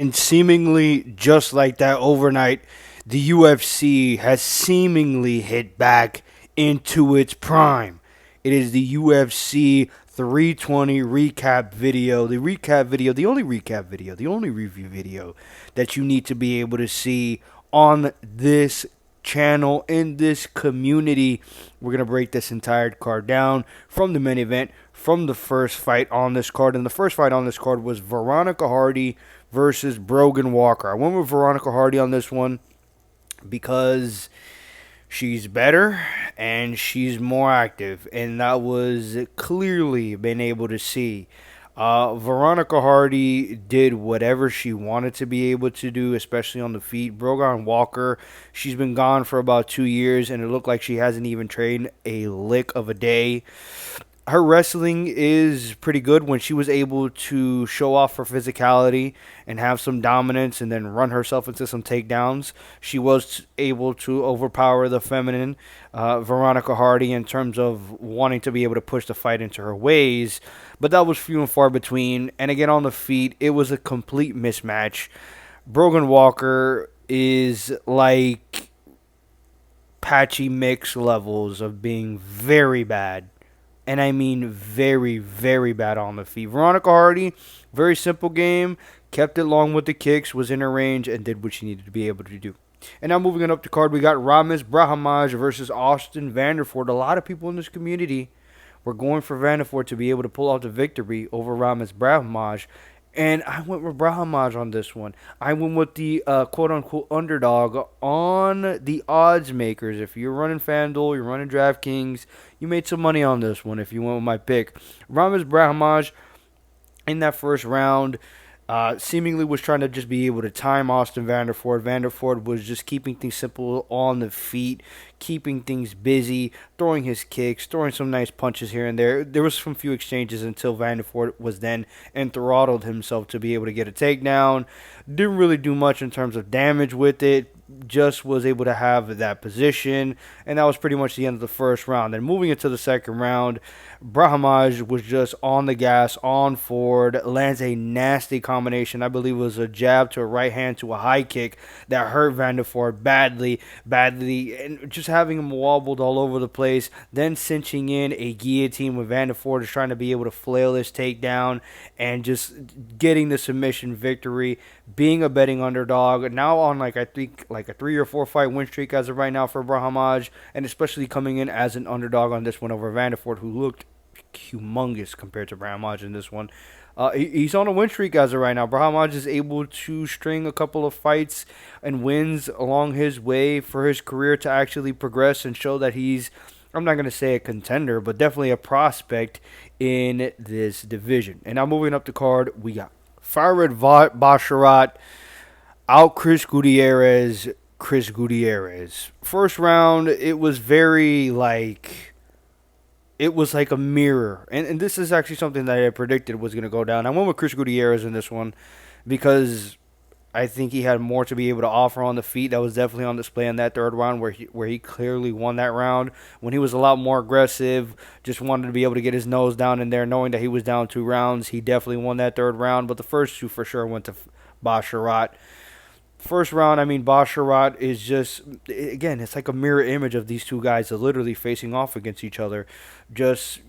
And seemingly just like that overnight, the UFC has seemingly hit back into its prime. It is the UFC 320 recap video. The recap video, the only recap video, the only review video that you need to be able to see on this channel in this community. We're gonna break this entire card down from the main event, from the first fight on this card. And the first fight on this card was Veronica Hardy versus Brogan Walker. I went with Veronica Hardy on this one because she's better and she's more active, and that was clearly been able to see. Veronica Hardy did whatever she wanted to be able to do, especially on the feet. Brogan Walker, she's been gone for about 2 years, and it looked like she hasn't even trained a lick of a day. Her wrestling is pretty good when she was able to show off her physicality and have some dominance and then run herself into some takedowns. She was able to overpower the feminine Veronica Hardy in terms of wanting to be able to push the fight into her ways, but that was few and far between. And again, on the feet, it was a complete mismatch. Brogan Walker is like patchy mix levels of being very bad, and I mean very, very bad on the feet. Veronica Hardy, very simple game, kept it long with the kicks, was in her range, and did what she needed to be able to do. And now moving on up the card, we got Ramis Brahamaj versus Austin Vanderford. A lot of people in this community were going for Vanderford to be able to pull out the victory over Ramis Brahamaj. And I went with Brahamaj on this one. I went with the quote-unquote underdog on the odds makers. If you're running FanDuel, you're running DraftKings, you made some money on this one if you went with my pick. Ramis Brahamaj in that first round seemingly was trying to just be able to time Austin Vanderford. Vanderford was just keeping things simple on the feet, keeping things busy, throwing his kicks, throwing some nice punches here and there. There was some few exchanges until Vanderford was then enthrottled himself to be able to get a takedown. Didn't really do much in terms of damage with it. Just was able to have that position, and that was pretty much the end of the first round. Then moving into the second round, Brahamaj was just on the gas, on forward, lands a nasty combination. I believe it was a jab to a right hand to a high kick that hurt Vanderford badly, badly, and just having him wobbled all over the place. Then cinching in a guillotine with Vanderford is trying to be able to flail his takedown and just getting the submission victory, being a betting underdog. Now on I think like a 3 or 4 fight win streak as of right now for Brahamaj, and especially coming in as an underdog on this one over Vanderford, who looked humongous compared to Brahamaj in this one. He's on a win streak as of right now. Brahamaj is able to string a couple of fights and wins along his way for his career to actually progress and show that he's, I'm not going to say a contender, but definitely a prospect in this division. And now moving up the card, we got Farid Basharat out Chris Gutierrez. Chris Gutierrez. First round, it was very it was like a mirror. And this is actually something that I predicted was going to go down. I went with Chris Gutierrez in this one because I think he had more to be able to offer on the feet. That was definitely on display in that third round where he clearly won that round. When he was a lot more aggressive, just wanted to be able to get his nose down in there, knowing that he was down 2 rounds. He definitely won that third round, but the first two for sure went to Basharat. First round, I mean, Basharat is just, again, it's like a mirror image of these two guys that are literally facing off against each other. Just,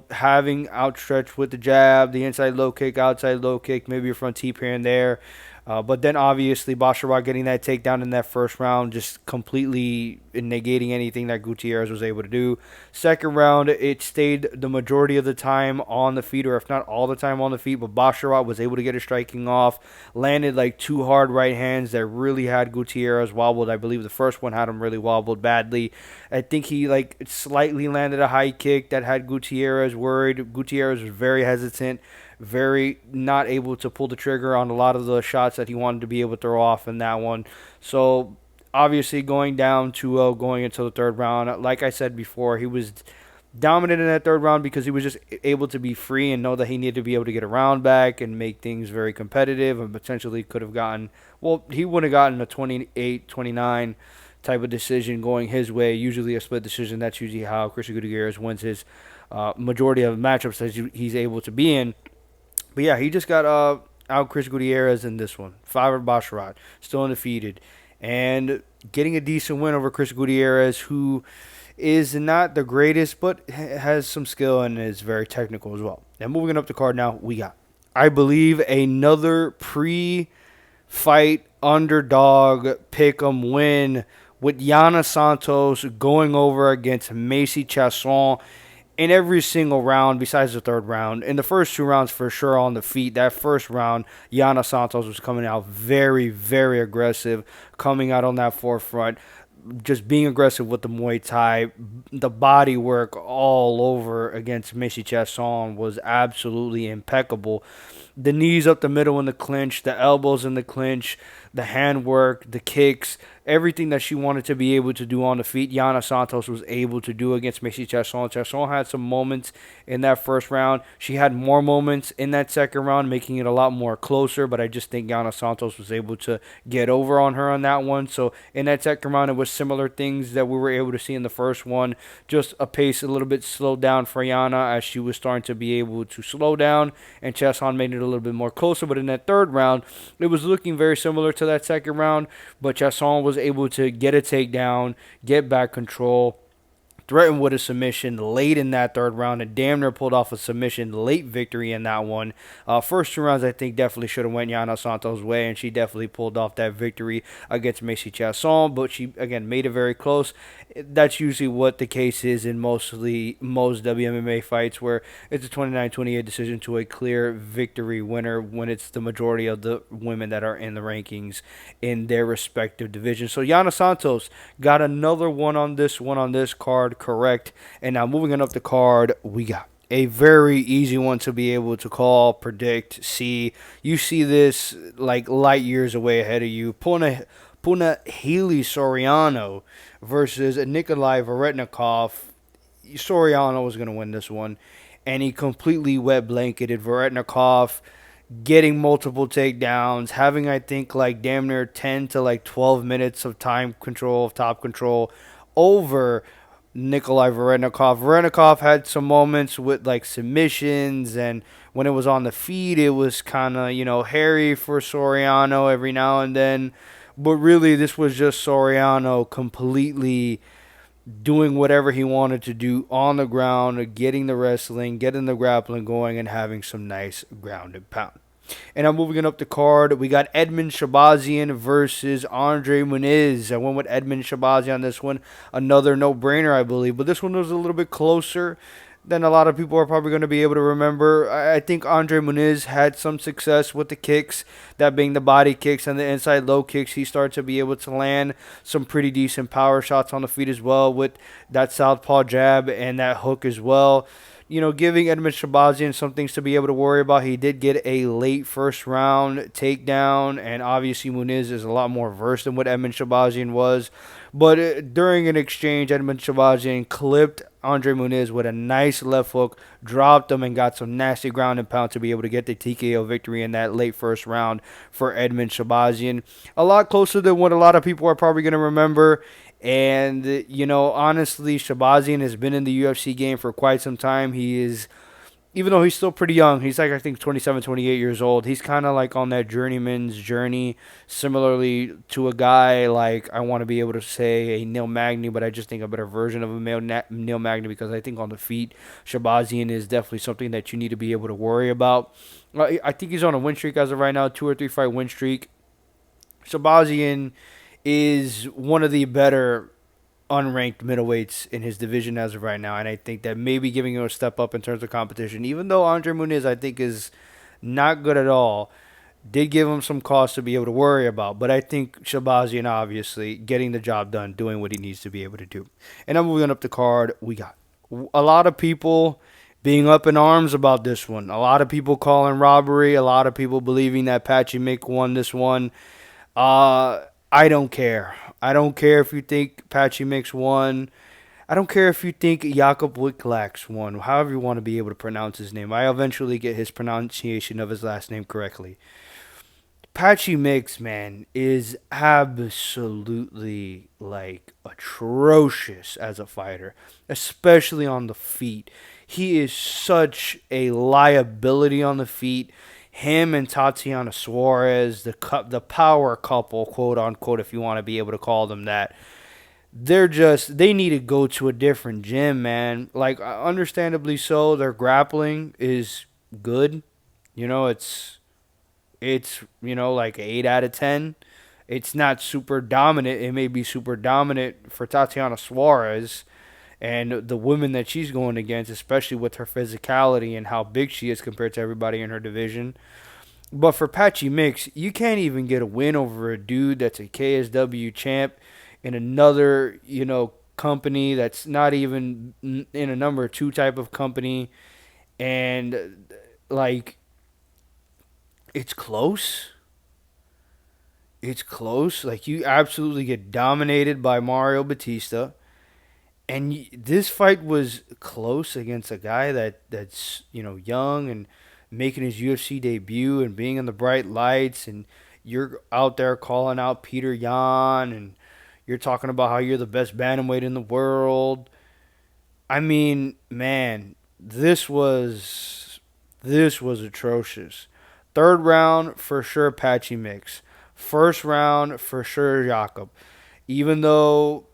having outstretched with the jab, the inside low kick, outside low kick, maybe a front teep here and there. But then obviously Basharat getting that takedown in that first round, just completely negating anything that Gutierrez was able to do. Second round, it stayed the majority of the time on the feet, or if not all the time on the feet, but Basharat was able to get his striking off, landed like two hard right hands that really had Gutierrez wobbled. I believe the first one had him really wobbled badly. I think he slightly landed a high kick that had Gutierrez worried. Gutierrez was very hesitant, very not able to pull the trigger on a lot of the shots that he wanted to be able to throw off in that one. So obviously going down 2-0 going into the third round, like I said before, he was dominant in that third round because he was just able to be free and know that he needed to be able to get a round back and make things very competitive, and potentially could have gotten, well, he would have gotten a 28-29 type of decision going his way, usually a split decision. That's usually how Chris Gutierrez wins his majority of matchups that he's able to be in. But yeah, he just got out Chris Gutierrez in this one. Faber Basharat, still undefeated. And getting a decent win over Chris Gutierrez, who is not the greatest, but has some skill and is very technical as well. Now, moving up the card now, we got, I believe, another pre-fight underdog pick'em win with Yana Santos going over against Macy Chasson in every single round besides the third round. In the first two rounds, for sure, on the feet. That first round, Yana Santos was coming out very, very aggressive, coming out on that forefront, just being aggressive with the Muay Thai. The body work all over against Macy Chasson was absolutely impeccable. The knees up the middle in the clinch, the elbows in the clinch, the handwork, the kicks, everything that she wanted to be able to do on the feet, Yana Santos was able to do against Macy Chasson. Chasson had some moments in that first round. She had more moments in that second round, making it a lot more closer, but I just think Yana Santos was able to get over on her on that one. So in that second round, it was similar things that we were able to see in the first one, just a pace a little bit slowed down for Yana as she was starting to be able to slow down, and Chasson made it a little bit more closer. But in that third round, it was looking very similar to that second round, but Chasson was able to get a takedown, get back control, threatened with a submission late in that third round, and damn near pulled off a submission late victory in that one. First two rounds, I think, definitely should have went Yana Santos' way, and she definitely pulled off that victory against Macy Chasson, but she, again, made it very close. That's usually what the case is in most WMMA fights, where it's a 29-28 decision to a clear victory winner when it's the majority of the women that are in the rankings in their respective divisions. So Yana Santos got another one on this card correct. And now moving on up the card, we got a very easy one to be able to call, predict, see. You see this like light years away ahead of you. Puna Haley Soriano versus Nikolai Varetnikov. Soriano was going to win this one, and he completely wet blanketed Varetnikov, getting multiple takedowns, having, I think, like damn near 10 to like 12 minutes of time control, of top control over Nikolai Varetnikov. Varetnikov had some moments with like submissions, and when it was on the feet, it was kind of, hairy for Soriano every now and then. But really, this was just Soriano completely doing whatever he wanted to do on the ground, getting the wrestling, getting the grappling going, and having some nice ground and pound. And now moving up the card, we got Edmund Shabazian versus Andre Muniz. I went with Edmund Shabazian on this one. Another no-brainer, I believe. But this one was a little bit closer than a lot of people are probably going to be able to remember. I think Andre Muniz had some success with the kicks, that being the body kicks and the inside low kicks. He started to be able to land some pretty decent power shots on the feet as well with that southpaw jab and that hook as well. Giving Edmund Shabazian some things to be able to worry about. He did get a late first round takedown, and obviously Muniz is a lot more versed than what Edmund Shabazian was. But during an exchange, Edmund Shabazian clipped Andre Muniz with a nice left hook, dropped him, and got some nasty ground and pound to be able to get the TKO victory in that late first round for Edmund Shabazian. A lot closer than what a lot of people are probably going to remember. And, honestly, Shabazian has been in the UFC game for quite some time. He is, even though he's still pretty young, he's like, I think, 27, 28 years old. He's kind of like on that journeyman's journey, similarly to a guy like, I want to be able to say a Neil Magny, but I just think a better version of a Neil Magny, because I think on the feet, Shabazian is definitely something that you need to be able to worry about. I think he's on a win streak as of right now, 2 or 3 fight win streak. Shabazian is one of the better unranked middleweights in his division as of right now, and I think that maybe giving him a step up in terms of competition, even though Andre Muniz, I think, is not good at all, did give him some cause to be able to worry about. But I think Shabazian, obviously, getting the job done, doing what he needs to be able to do. And I'm moving up the card. We got a lot of people being up in arms about this one. A lot of people calling robbery. A lot of people believing that Patchy Mick won this one. I don't care. I don't care if you think Patchy Mix won. I don't care if you think Jakob Wiklax won. However you want to be able to pronounce his name. I eventually get his pronunciation of his last name correctly. Patchy Mix, man, is absolutely like atrocious as a fighter, especially on the feet. He is such a liability on the feet. him and Tatiana Suarez, the power couple, quote unquote, if you want to be able to call them that. They need to go to a different gym, man. Like, understandably so, their grappling is good. You know, it's like 8 out of 10. It's not super dominant. It may be super dominant for Tatiana Suarez and the women that she's going against, especially with her physicality and how big she is compared to everybody in her division. But for Patchy Mix, you can't even get a win over a dude that's a KSW champ in another, company that's not even in a number two type of company. And, like, it's close. It's close. Like, you absolutely get dominated by Mario Batista. And this fight was close against a guy that's young and making his UFC debut and being in the bright lights, and you're out there calling out Peter Yan, and you're talking about how you're the best bantamweight in the world. I mean, man, this was atrocious. Third round for sure, Patchy Mix. First round for sure, Jakob. Even though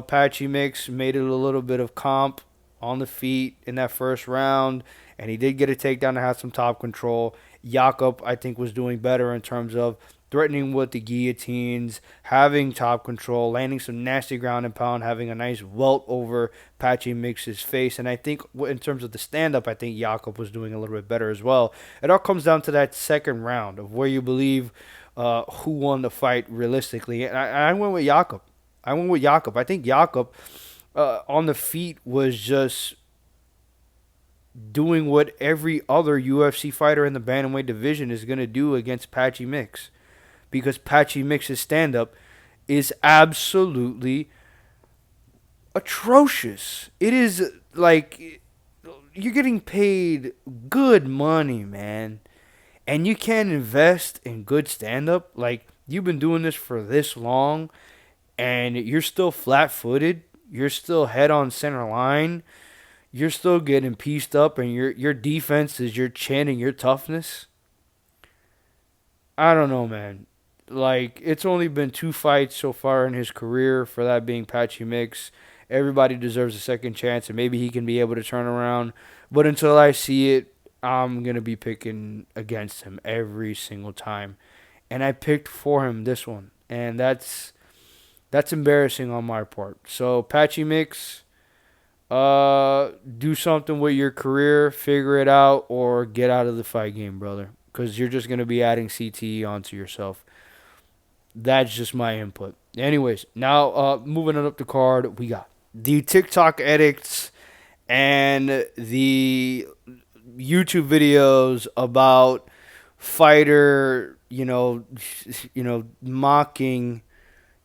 Patchy Mix made it a little bit of comp on the feet in that first round, and he did get a takedown to have some top control. Jakob, I think, was doing better in terms of threatening with the guillotines, having top control, landing some nasty ground and pound, having a nice welt over Patchy Mix's face. And I think in terms of the stand-up, I think Jakob was doing a little bit better as well. It all comes down to that second round of where you believe who won the fight realistically. And I went with Jakob. I think Jakob on the feet was just doing what every other UFC fighter in the bantamweight division is going to do against Patchy Mix. Because Patchy Mix's stand-up is absolutely atrocious. It is like you're getting paid good money, man. And you can't invest in good stand-up. Like, you've been doing this for this long, and you're still flat-footed. You're still head on center line. You're still getting pieced up, and your defense is your chin and your toughness. I don't know, man. Like, it's only been 2 fights so far in his career, for that being Patchy Mix. Everybody deserves a second chance, and maybe he can be able to turn around. But until I see it, I'm going to be picking against him every single time. And I picked for him this one. And that's embarrassing on my part. So, Patchy Mix, do something with your career, figure it out, or get out of the fight game, brother. Because you're just going to be adding CTE onto yourself. That's just my input. Anyways, now moving on up the card, we got the TikTok edicts and the YouTube videos about fighter, mocking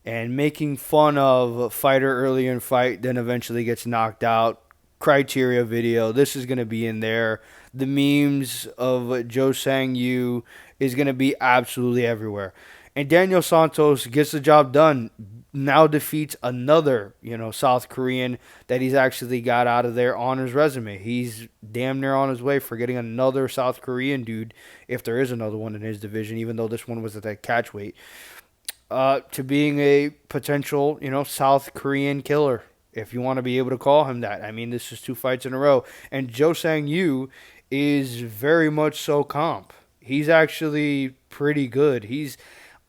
and making fun of fighter early in fight, then eventually gets knocked out. Criteria video. This is going to be in there. The memes of Joe Sang Yu is going to be absolutely everywhere. And Daniel Santos gets the job done. Now defeats another, South Korean that he's actually got out of there on his resume. He's damn near on his way for getting another South Korean dude, if there is another one in his division, even though this one was at that catch weight, to being a potential, South Korean killer, if you want to be able to call him that. I mean, this is 2 fights in a row. And Joe Sang Yu is very much so comp. He's actually pretty good. He's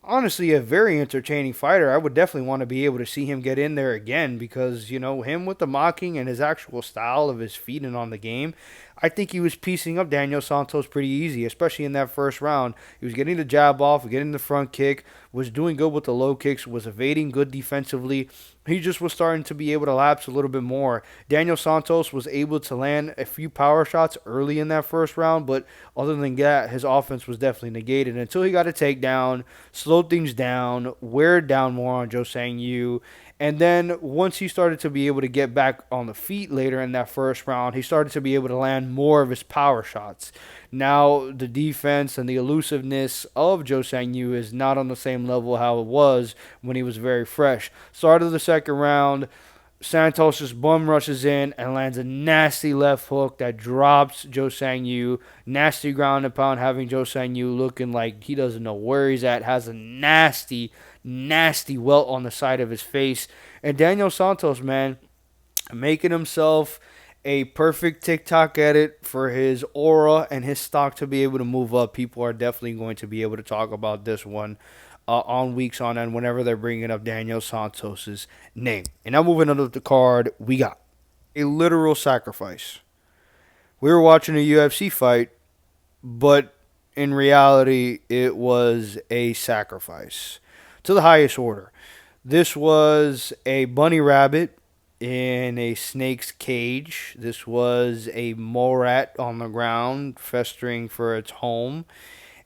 honestly a very entertaining fighter. I would definitely want to be able to see him get in there again because, him with the mocking and his actual style of his feeding on the game, I think he was piecing up Daniel Santos pretty easy, especially in that first round. He was getting the jab off, getting the front kick, was doing good with the low kicks, was evading good defensively. He just was starting to be able to lapse a little bit more. Daniel Santos was able to land a few power shots early in that first round, but other than that, his offense was definitely negated until he got a takedown, slowed things down, wear down more on Joe Sang Yu. And then once he started to be able to get back on the feet later in that first round, he started to be able to land more of his power shots. Now the defense and the elusiveness of Joe Sang Yu is not on the same level how it was when he was very fresh. Start of the second round, Santos just bum rushes in and lands a nasty left hook that drops Joe Sang Yu. Nasty ground and pound, having Joe Sang Yu looking like he doesn't know where he's at. Has a nasty, nasty welt on the side of his face. And Daniel Santos, man, making himself a perfect TikTok edit for his aura and his stock to be able to move up. People are definitely going to be able to talk about this one on weeks on end whenever they're bringing up Daniel Santos's name. And now moving on to the card, we got a literal sacrifice. We were watching a UFC fight, but in reality, it was a sacrifice to the highest order. This was a bunny rabbit in a snake's cage. This was a mole rat on the ground festering for its home,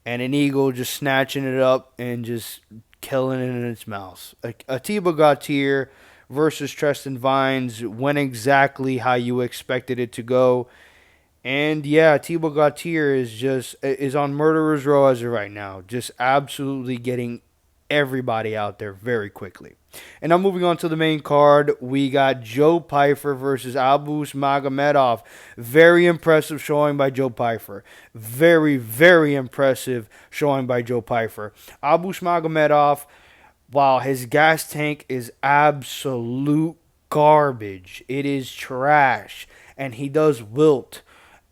and an eagle just snatching it up and just killing it in its mouth. Atiba Gautier versus Tristan Vines went exactly how you expected it to go. And yeah, Thibaut Gautier is on murderer's row as of right now, just absolutely getting everybody out there very quickly. And now moving on to the main card, we got Joe Pyfer versus Abus Magomedov. Very impressive showing by Joe Pyfer. Very, very impressive showing by Joe Pyfer. Abus Magomedov, while his gas tank is absolute garbage, it is trash, and he does wilt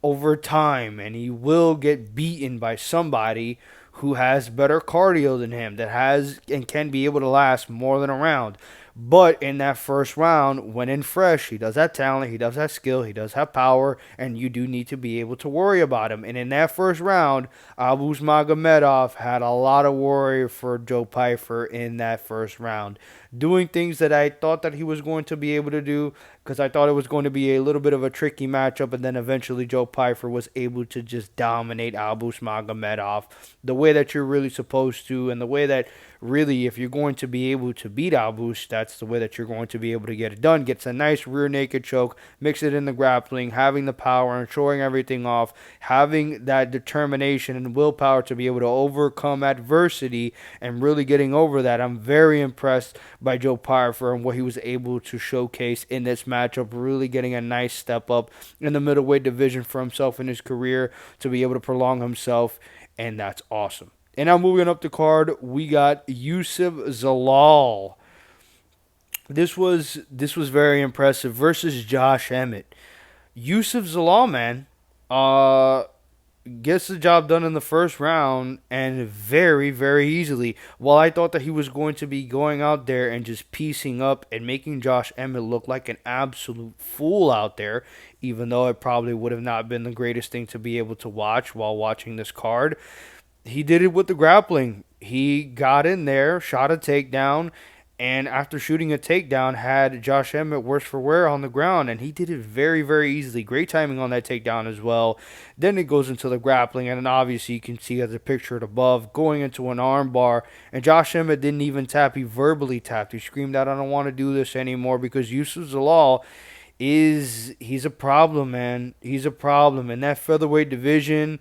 over time, and he will get beaten by somebody who has better cardio than him, that has and can be able to last more than a round. But in that first round, when in fresh, he does have talent, he does have skill, he does have power, and you do need to be able to worry about him. And in that first round, Abus Magomedov had a lot of worry for Joe Pyfer in that first round, doing things that I thought that he was going to be able to do, because I thought it was going to be a little bit of a tricky matchup, and then eventually Joe Pyfer was able to just dominate Abus Magomedov the way that you're really supposed to, and the way that really, if you're going to be able to beat Abus, that's the way that you're going to be able to get it done. Gets a nice rear naked choke, mix it in the grappling, having the power and showing everything off, having that determination and willpower to be able to overcome adversity and really getting over that. I'm very impressed by Joe Pyfer and what he was able to showcase in this matchup, really getting a nice step up in the middleweight division for himself in his career to be able to prolong himself, and that's awesome. And now moving up the card, we got Yusuf Zalal. This was very impressive versus Josh Emmett. Yusuf Zalal, man, gets the job done in the first round, and very, very easily. While I thought that he was going to be going out there and just piecing up and making Josh Emmett look like an absolute fool out there, even though it probably would have not been the greatest thing to be able to watch while watching this card, he did it with the grappling. He got in there, shot a takedown, and after shooting a takedown, had Josh Emmett worse for wear on the ground, and he did it very, very easily. Great timing on that takedown as well. Then it goes into the grappling, and then obviously you can see as a picture above, going into an arm bar, and Josh Emmett didn't even tap. He verbally tapped. He screamed out, "I don't want to do this anymore," because Yusuf Zalal he's a problem, man. He's a problem. In that featherweight division,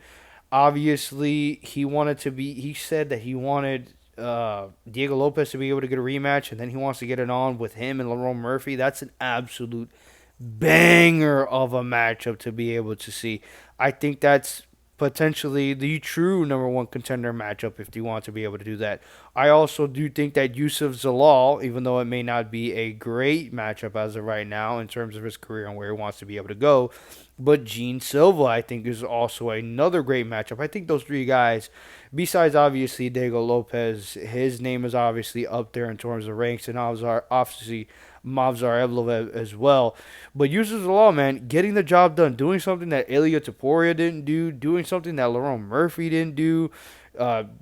obviously, he said that he wanted Diego Lopez to be able to get a rematch, and then he wants to get it on with him and Lerone Murphy. That's an absolute banger of a matchup to be able to see. I think that's potentially the true number one contender matchup if you want to be able to do that. I also do think that Yusuf Zalal, even though it may not be a great matchup as of right now in terms of his career and where he wants to be able to go, but Gene Silva, I think, is also another great matchup. I think those three guys, besides obviously Diego Lopez, his name is obviously up there in terms of ranks, and obviously Mavzar Evlov as well. But Yusuf Zalal, man, getting the job done, doing something that Ilya Taporia didn't do, doing something that Lerone Murphy didn't do,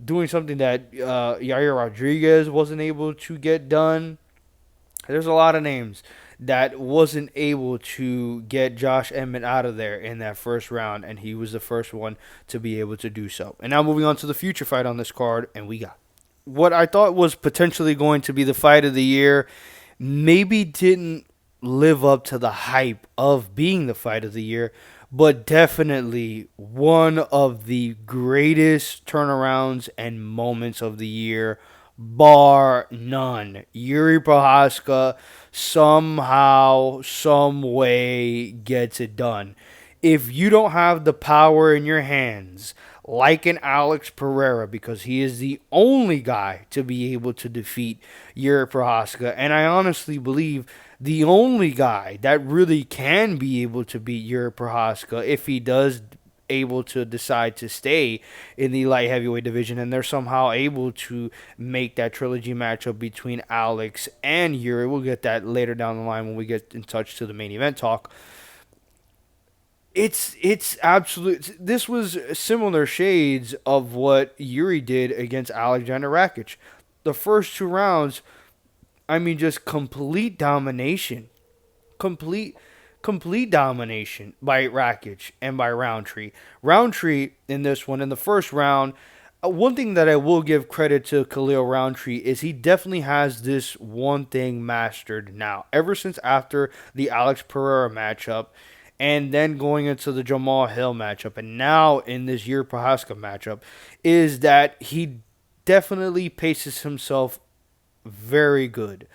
doing something that Yair Rodriguez wasn't able to get done. There's a lot of names that wasn't able to get Josh Emmett out of there in that first round, and he was the first one to be able to do so. And now moving on to the future fight on this card, and we got what I thought was potentially going to be the fight of the year. Maybe didn't live up to the hype of being the fight of the year, but definitely one of the greatest turnarounds and moments of the year bar none. Yuri Prohaska somehow, some way gets it done. If you don't have the power in your hands, like an Alex Pereira, because he is the only guy to be able to defeat Yuri Prohaska, and I honestly believe the only guy that really can be able to beat Yuri Prohaska if he does able to decide to stay in the light heavyweight division, and they're somehow able to make that trilogy matchup between Alex and Yuri. We'll get that later down the line when we get in touch to the main event talk. It's absolute. This was similar shades of what Yuri did against Alexander Rakic. The first two rounds, I mean, just complete complete domination by Rakic and by Roundtree. Roundtree in this one in the first round. One thing that I will give credit to Khalil Roundtree is he definitely has this one thing mastered now. Ever since after the Alex Pereira matchup, and then going into the Jamal Hill matchup, and now in this Yuri Prohaska matchup, is that he definitely paces himself very good.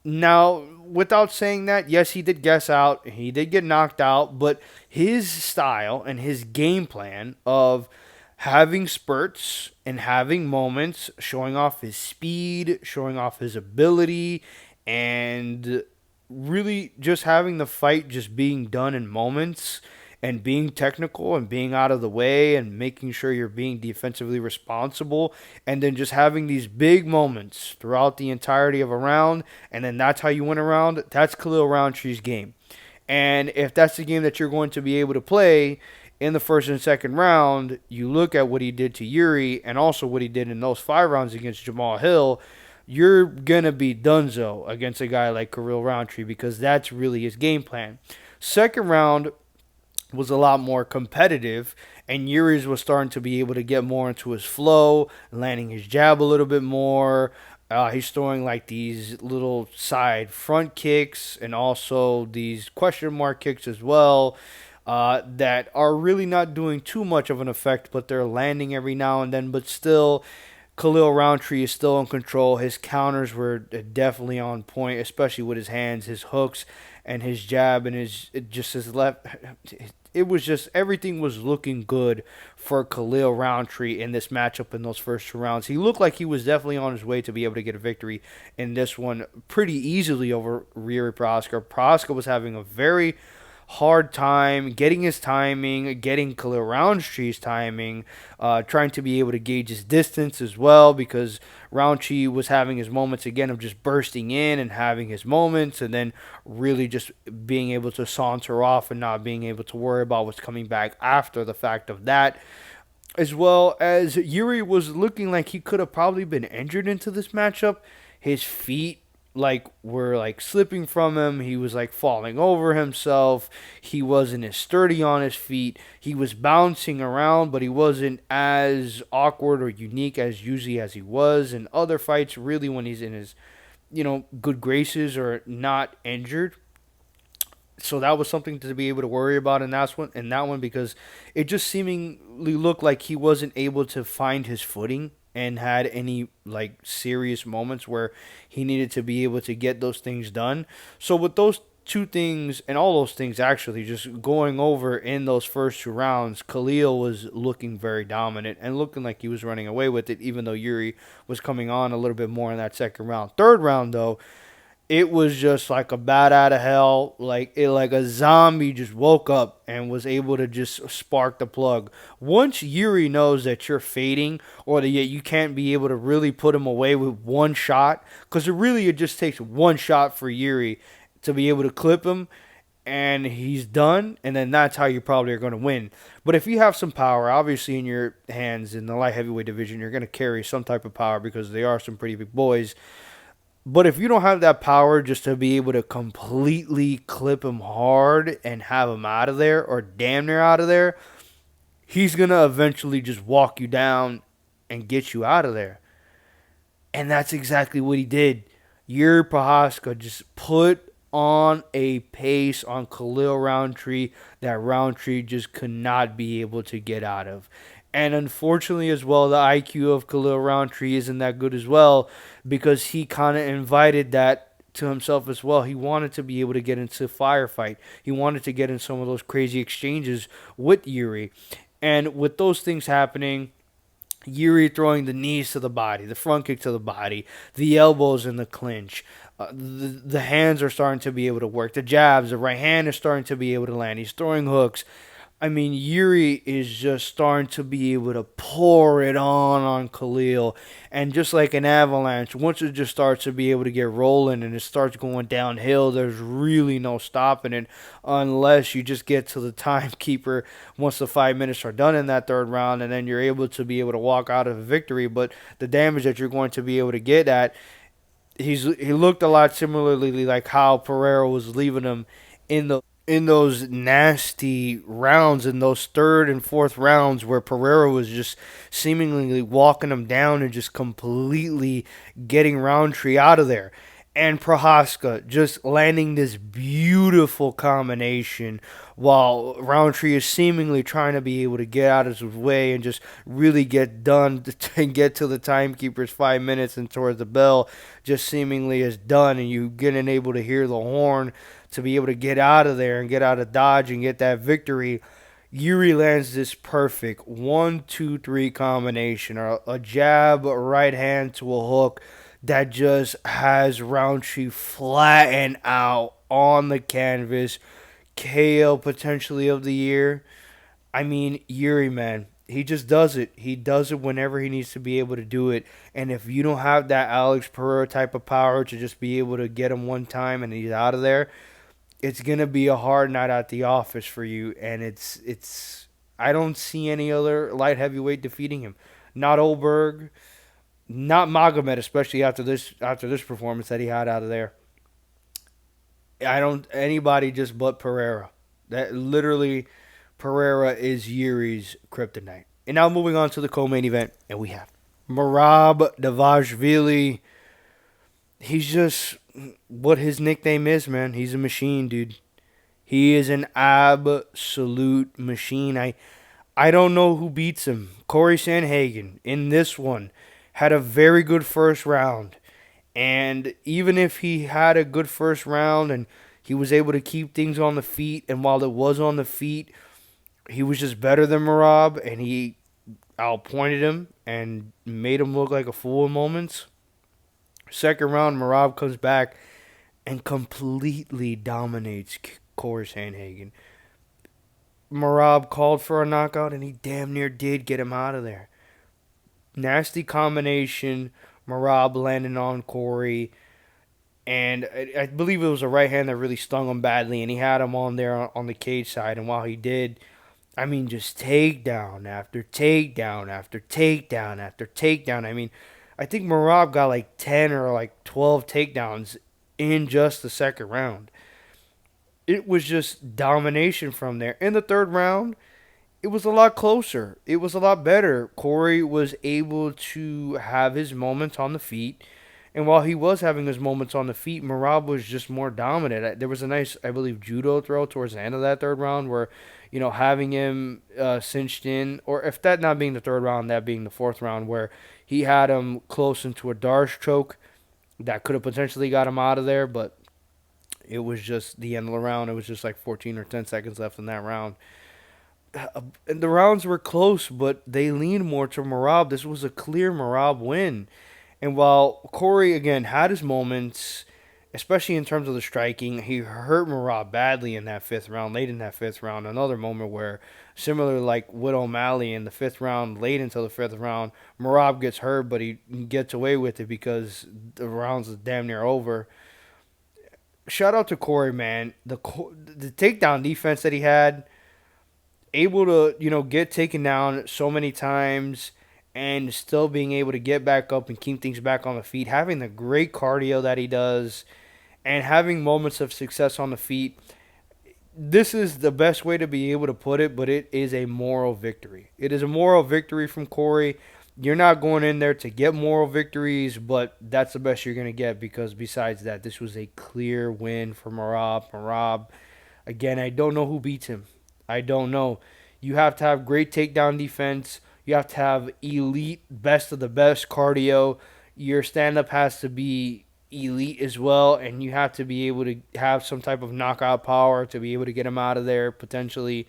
Now, without saying that, yes, he did guess out. He did get knocked out, but his style and his game plan of having spurts and having moments, showing off his speed, showing off his ability, and really just having the fight just being done in moments and being technical and being out of the way and making sure you're being defensively responsible and then just having these big moments throughout the entirety of a round, and then that's how you win a round. That's Khalil Roundtree's game. And if that's the game that you're going to be able to play in the first and second round, you look at what he did to Yuri and also what he did in those 5 rounds against Jamal Hill. You're gonna be donezo against a guy like Khalil Roundtree because that's really his game plan. Second round was a lot more competitive, and Yuri's was starting to be able to get more into his flow, landing his jab a little bit more. He's throwing like these little side front kicks and also these question mark kicks as well. That are really not doing too much of an effect, but they're landing every now and then. But still, Khalil Roundtree is still in control. His counters were definitely on point, especially with his hands, his hooks, and his jab, and his left. It was just everything was looking good for Khalil Roundtree in this matchup in those first 2 rounds. He looked like he was definitely on his way to be able to get a victory in this one pretty easily over Yuri Prohaska. Prohaska was having a very hard time getting his timing, getting Khalil Roundtree's timing, trying to be able to gauge his distance as well because Roundtree was having his moments again of just bursting in and having his moments and then really just being able to saunter off and not being able to worry about what's coming back after the fact of that. As well as Yuri was looking like he could have probably been injured into this matchup. His feet like were like slipping from him. He was like falling over himself. He wasn't as sturdy on his feet. He was bouncing around, but he wasn't as awkward or unique as usually as he was in other fights. Really, when he's in his, good graces or not injured. So that was something to be able to worry about in that one because it just seemingly looked like he wasn't able to find his footing and had any like serious moments where he needed to be able to get those things done. So with those two things and all those things actually just going over in those first 2 rounds, Khalil was looking very dominant and looking like he was running away with it, even though Yuri was coming on a little bit more in that second round. Third round though, it was just like a bat out of hell, like a zombie just woke up and was able to just spark the plug. Once Yuri knows that you're fading or that you can't be able to really put him away with one shot, because it just takes one shot for Yuri to be able to clip him, and he's done, and then that's how you probably are going to win. But if you have some power, obviously in your hands in the light heavyweight division, you're going to carry some type of power because they are some pretty big boys. But if you don't have that power just to be able to completely clip him hard and have him out of there or damn near out of there, he's going to eventually just walk you down and get you out of there. And that's exactly what he did. Yuri Prohaska just put on a pace on Khalil Roundtree that Roundtree just could not be able to get out of. And unfortunately, as well, the IQ of Khalil Roundtree isn't that good as well because he kind of invited that to himself as well. He wanted to be able to get into firefight. He wanted to get in some of those crazy exchanges with Yuri. And with those things happening, Yuri throwing the knees to the body, the front kick to the body, the elbows in the clinch. The hands are starting to be able to work. The jabs, the right hand is starting to be able to land. He's throwing hooks. I mean, Yuri is just starting to be able to pour it on Khalil, and just like an avalanche, once it just starts to be able to get rolling and it starts going downhill, there's really no stopping it unless you just get to the timekeeper once the 5 minutes are done in that third round, and then you're able to be able to walk out of a victory. But the damage that you're going to be able to get at, he looked a lot similarly like how Pereira was leaving him in those nasty rounds, in those third and fourth rounds where Pereira was just seemingly walking him down and just completely getting Roundtree out of there. And Prohaska just landing this beautiful combination while Roundtree is seemingly trying to be able to get out of his way and just really get done and get to the timekeeper's 5 minutes and towards the bell just seemingly is done, and you getting able to hear the horn to be able to get out of there and get out of Dodge and get that victory. Yuri lands this perfect 1-2-3 combination, or a jab, a right hand to a hook that just has Roundtree flattened out on the canvas. KO potentially of the year. I mean, Yuri, man, he just does it. He does it whenever he needs to be able to do it. And if you don't have that Alex Pereira type of power to just be able to get him one time and he's out of there, it's gonna be a hard night at the office for you. And it's I don't see any other light heavyweight defeating him. Not Olberg, not Magomed, especially after this performance that he had out of there. I don't anybody just but Pereira. That literally Pereira is Yuri's kryptonite. And now moving on to the co-main event, and we have Merab Davashvili. He's just what his nickname is, man. He's a machine, dude. He is an absolute machine. I don't know who beats him. Corey Sandhagen in this one had a very good first round. And even if he had a good first round and he was able to keep things on the feet, and while it was on the feet, he was just better than Marab, and he outpointed him and made him look like a fool in moments. Second round, Marab comes back and completely dominates Corey Sandhagen. Marab called for a knockout, and he damn near did get him out of there. Nasty combination. Marab landing on Corey. And I believe it was a right hand that really stung him badly, and he had him on there on the cage side. And while he did, I mean, just takedown after takedown after takedown after takedown. I mean, I think Marab got like 10 or like 12 takedowns in just the second round. It was just domination from there. In the third round, it was a lot closer. It was a lot better. Corey was able to have his moments on the feet. And while he was having his moments on the feet, Merab was just more dominant. There was a nice, I believe, judo throw towards the end of that third round where, having him cinched in, or if that not being the third round, that being the fourth round, where he had him close into a Darce choke that could have potentially got him out of there, but it was just the end of the round. It was just like 14 or 10 seconds left in that round. And the rounds were close, but they leaned more to Merab. This was a clear Merab win. And while Corey, again, had his moments, especially in terms of the striking, he hurt Merab badly in that fifth round, late in that fifth round. Another moment where, similar like with O'Malley in the fifth round, late into the fifth round, Merab gets hurt, but he gets away with it because the rounds are damn near over. Shout out to Corey, man. The takedown defense that he had, able to, get taken down so many times and still being able to get back up and keep things back on the feet, having the great cardio that he does, and having moments of success on the feet. This is the best way to be able to put it, but it is a moral victory. It is a moral victory from Corey. You're not going in there to get moral victories, but that's the best you're going to get, because besides that, this was a clear win for Merab. Merab, again, I don't know who beats him. I don't know. You have to have great takedown defense. You have to have elite, best of the best cardio. Your stand up has to be elite as well, and you have to be able to have some type of knockout power to be able to get him out of there potentially.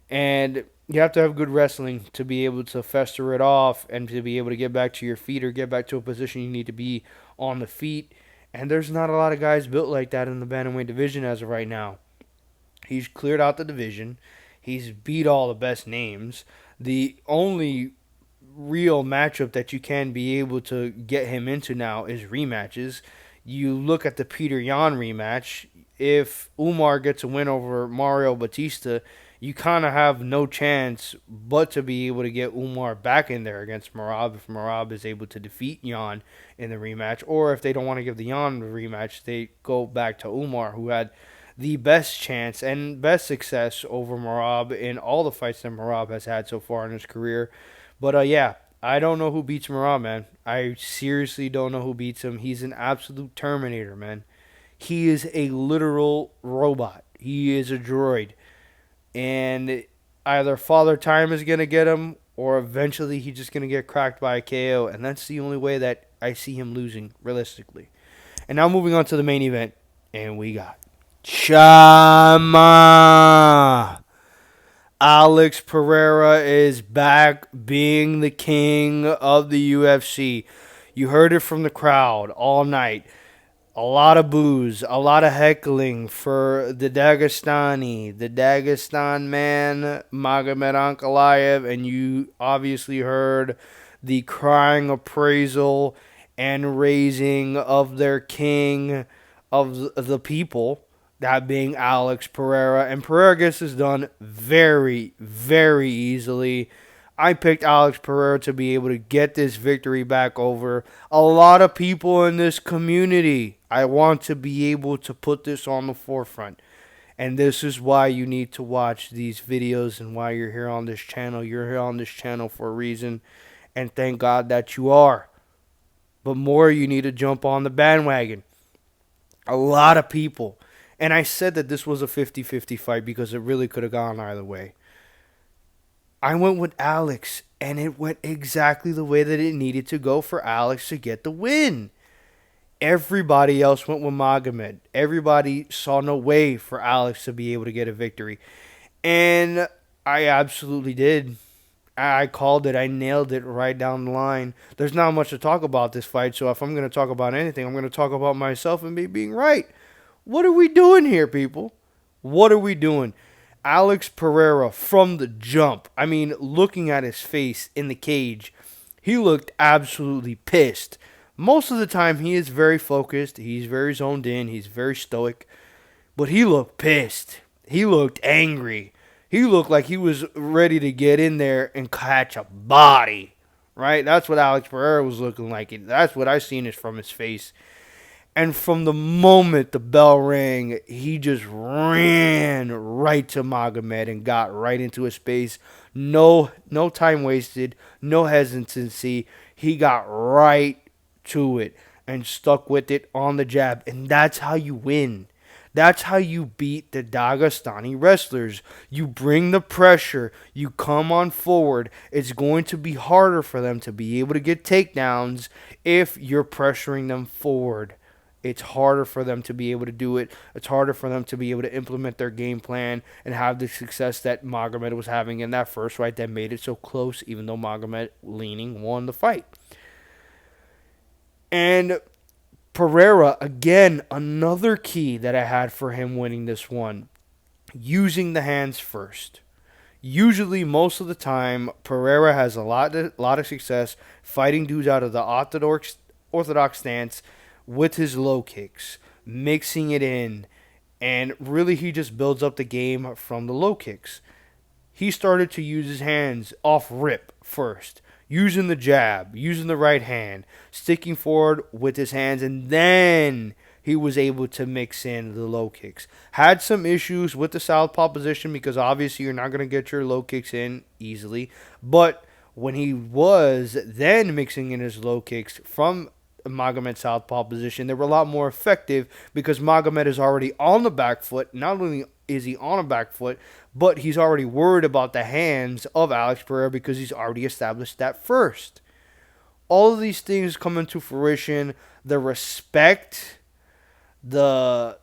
And you have to have good wrestling to be able to fester it off and to be able to get back to your feet or get back to a position you need to be on the feet. And there's not a lot of guys built like that in the bantamweight division as of right now. He's cleared out the division. He's beat all the best names. The only real matchup that you can be able to get him into now is rematches. You look at the Peter Yan rematch. If Umar gets a win over Mario Batista, you kind of have no chance but to be able to get Umar back in there against Merab if Merab is able to defeat Yan in the rematch. Or if they don't want to give the Yan the rematch, they go back to Umar, who had the best chance and best success over Merab in all the fights that Merab has had so far in his career. But yeah, I don't know who beats Merab, man. I seriously don't know who beats him. He's an absolute Terminator, man. He is a literal robot. He is a droid. And either Father Time is going to get him, or eventually he's just going to get cracked by a KO. And that's the only way that I see him losing, realistically. And now moving on to the main event. And we got Shama. Alex Pereira is back being the king of the UFC. You heard it from the crowd all night. A lot of boos, a lot of heckling for the Dagestan man, Magomed Ankalaev, and you obviously heard the crying appraisal and raising of their king of the people, that being Alex Pereira. And Pereira gets this done very, very easily. I picked Alex Pereira to be able to get this victory back over a lot of people in this community. I want to be able to put this on the forefront. And this is why you need to watch these videos and why you're here on this channel. You're here on this channel for a reason. And thank God that you are. But more, you need to jump on the bandwagon. A lot of people. And I said that this was a 50-50 fight because it really could have gone either way. I went with Alex, and it went exactly the way that it needed to go for Alex to get the win. Everybody else went with Magomed. Everybody saw no way for Alex to be able to get a victory. And I absolutely did. I called it. I nailed it right down the line. There's not much to talk about this fight, so if I'm going to talk about anything, I'm going to talk about myself and me being right. What are we doing here, people? What are we doing? Alex Pereira from the jump. I mean, looking at his face in the cage, he looked absolutely pissed. Most of the time, he is very focused. He's very zoned in. He's very stoic. But he looked pissed. He looked angry. He looked like he was ready to get in there and catch a body. Right? That's what Alex Pereira was looking like. That's what I seen is from his face. And from the moment the bell rang, he just ran right to Magomed and got right into his space. No time wasted, no hesitancy. He got right to it and stuck with it on the jab. And that's how you win. That's how you beat the Dagestani wrestlers. You bring the pressure. You come on forward. It's going to be harder for them to be able to get takedowns if you're pressuring them forward. It's harder for them to be able to do it. It's harder for them to be able to implement their game plan and have the success that Magomed was having in that first fight that made it so close, even though Magomed leaning won the fight. And Pereira, again, another key that I had for him winning this one, using the hands first. Usually, most of the time, Pereira has a lot of success fighting dudes out of the orthodox stance with his low kicks, mixing it in, and really he just builds up the game from the low kicks. He started to use his hands off rip first, using the jab, using the right hand, sticking forward with his hands, and then he was able to mix in the low kicks. Had some issues with the southpaw position because obviously you're not going to get your low kicks in easily, but when he was then mixing in his low kicks from Magomed southpaw position, they were a lot more effective because Magomed is already on the back foot, not only is he on a back foot, but he's already worried about the hands of Alex Pereira because he's already established that first. All of these things come into fruition. The respect, the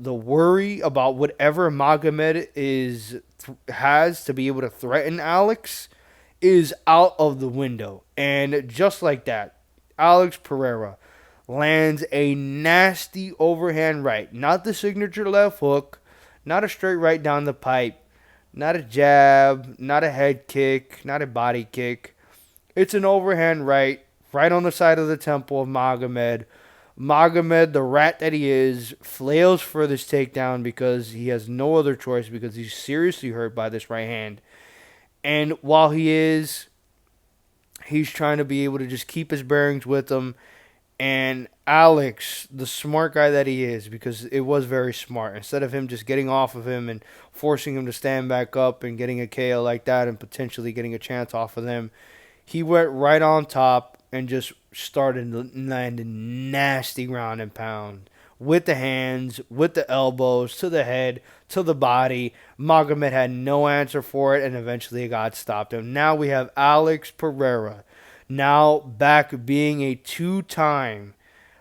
worry about whatever Magomed has to be able to threaten Alex is out of the window. And just like that, Alex Pereira lands a nasty overhand right. Not the signature left hook, not a straight right down the pipe, not a jab, not a head kick, not a body kick. It's an overhand right, right on the side of the temple of Magomed. Magomed, the rat that he is, flails for this takedown because he has no other choice because he's seriously hurt by this right hand. And while he's trying to be able to just keep his bearings with him. And Alex, the smart guy that he is, because it was very smart, instead of him just getting off of him and forcing him to stand back up and getting a KO like that and potentially getting a chance off of them, he went right on top and just started landing nasty ground and pound with the hands, with the elbows, to the head, to the body. Magomed had no answer for it, and eventually it got stopped. And now we have Alex Pereira, now back being a two-time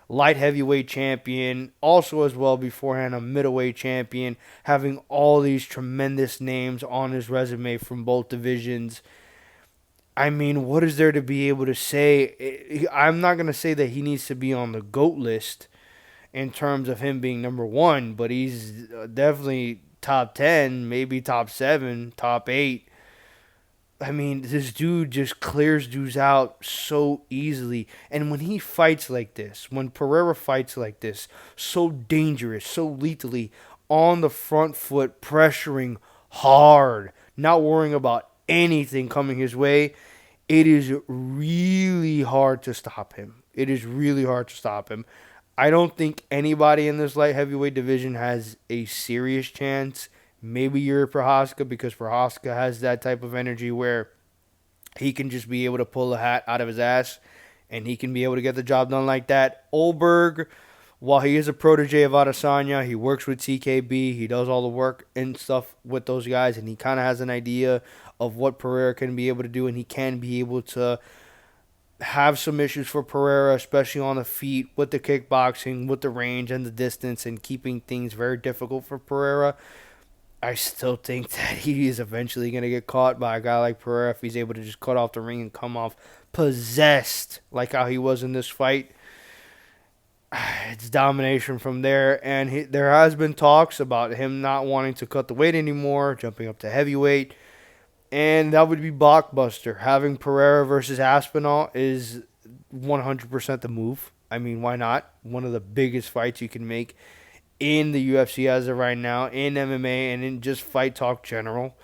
light heavyweight champion, also as well beforehand a middleweight champion, having all these tremendous names on his resume from both divisions. I mean, what is there to be able to say? I'm not going to say that he needs to be on the GOAT list in terms of him being number one, but he's definitely top 10, maybe top 7, top 8. I mean, this dude just clears dudes out so easily. And when he fights like this, when Pereira fights like this, so dangerous, so lethally, on the front foot, pressuring hard, not worrying about anything coming his way, it is really hard to stop him. It is really hard to stop him. I don't think anybody in this light heavyweight division has a serious chance. Maybe you're Prohaska, because Prohaska has that type of energy where he can just be able to pull the hat out of his ass and he can be able to get the job done like that. Olberg, while he is a protege of Adesanya, he works with TKB. He does all the work and stuff with those guys, and he kind of has an idea of what Pereira can be able to do, and he can be able to have some issues for Pereira, especially on the feet, with the kickboxing, with the range and the distance, and keeping things very difficult for Pereira. I still think that he is eventually going to get caught by a guy like Pereira if he's able to just cut off the ring and come off possessed like how he was in this fight. It's domination from there, and there has been talks about him not wanting to cut the weight anymore, jumping up to heavyweight, and that would be blockbuster. Having Pereira versus Aspinall is 100% the move. I mean, why not? One of the biggest fights you can make in the UFC as of right now, in MMA, and in just fight talk general.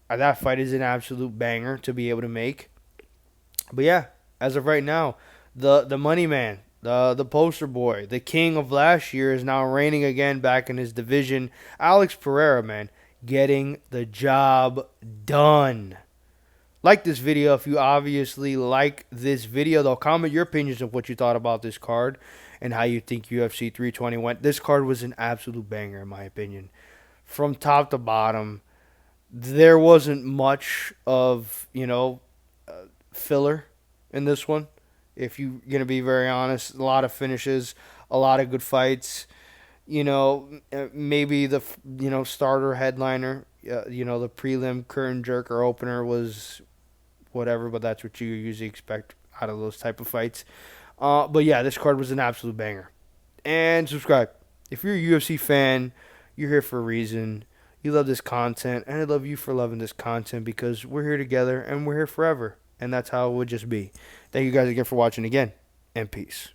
That fight is an absolute banger to be able to make. But yeah, as of right now, the money man, the poster boy, the king of last year is now reigning again back in his division. Alex Pereira, man, getting the job done. Like this video if you obviously like this video, though. Comment your opinions of what you thought about this card and how you think UFC 320 went. This card was an absolute banger, in my opinion. From top to bottom, there wasn't much of, filler in this one. If you're going to be very honest, a lot of finishes, a lot of good fights. Maybe the, starter headliner, the prelim curtain jerker opener was whatever, but that's what you usually expect out of those type of fights. But yeah, this card was an absolute banger. And subscribe. If you're a UFC fan, you're here for a reason. You love this content, and I love you for loving this content, because we're here together and we're here forever. And that's how it would just be. Thank you guys again for watching again, and peace.